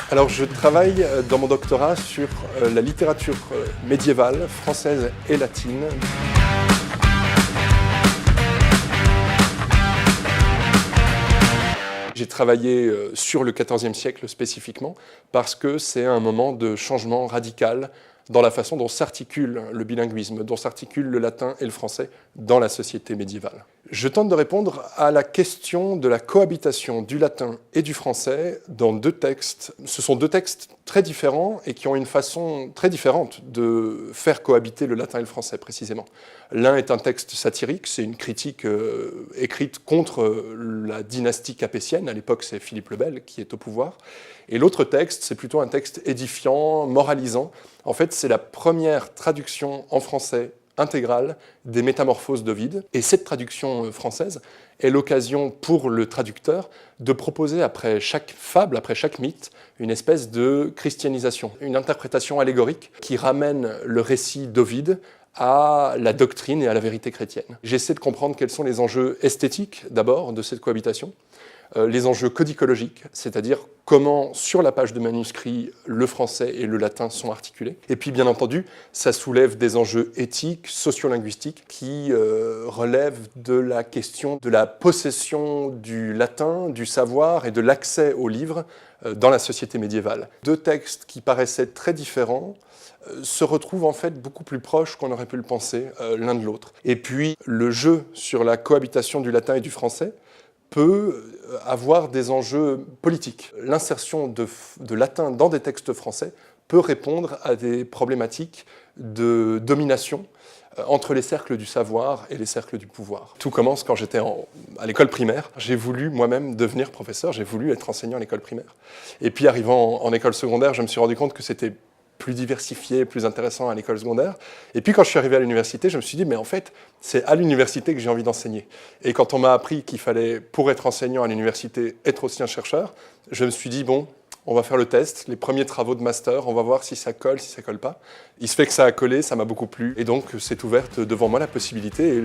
Alors je travaille dans mon doctorat sur la littérature médiévale, française et latine. J'ai travaillé sur le XIVe siècle spécifiquement parce que c'est un moment de changement radical dans la façon dont s'articule le bilinguisme, dont s'articule le latin et le français dans la société médiévale. Je tente de répondre à la question de la cohabitation du latin et du français dans deux textes. Ce sont deux textes très différents et qui ont une façon très différente de faire cohabiter le latin et le français précisément. L'un est un texte satirique, c'est une critique écrite contre la dynastie capétienne, à l'époque c'est Philippe le Bel qui est au pouvoir, et l'autre texte c'est plutôt un texte édifiant, moralisant. En fait c'est la première traduction en français intégrale des Métamorphoses d'Ovide. Et cette traduction française est l'occasion pour le traducteur de proposer après chaque fable, après chaque mythe, une espèce de christianisation, une interprétation allégorique qui ramène le récit d'Ovide à la doctrine et à la vérité chrétienne. J'essaie de comprendre quels sont les enjeux esthétiques, d'abord, de cette cohabitation, les enjeux codicologiques, c'est-à-dire comment, sur la page de manuscrit, le français et le latin sont articulés. Et puis, bien entendu, ça soulève des enjeux éthiques, sociolinguistiques, qui relèvent de la question de la possession du latin, du savoir et de l'accès aux livres dans la société médiévale. Deux textes qui paraissaient très différents se retrouvent en fait beaucoup plus proches qu'on aurait pu le penser l'un de l'autre. Et puis, le jeu sur la cohabitation du latin et du français peut avoir des enjeux politiques. L'insertion de latin dans des textes français peut répondre à des problématiques de domination entre les cercles du savoir et les cercles du pouvoir. Tout commence quand j'étais à l'école primaire. J'ai voulu moi-même devenir professeur, j'ai voulu être enseignant à l'école primaire. Et puis arrivant en école secondaire, je me suis rendu compte que c'était plus diversifié, plus intéressant à l'école secondaire. Et puis quand je suis arrivé à l'université, je me suis dit, mais en fait, c'est à l'université que j'ai envie d'enseigner. Et quand on m'a appris qu'il fallait, pour être enseignant à l'université, être aussi un chercheur, je me suis dit, bon, on va faire le test, les premiers travaux de master, on va voir si ça colle, si ça colle pas. Il se fait que ça a collé, ça m'a beaucoup plu. Et donc, c'est ouverte devant moi la possibilité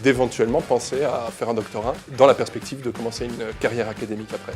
d'éventuellement penser à faire un doctorat dans la perspective de commencer une carrière académique après.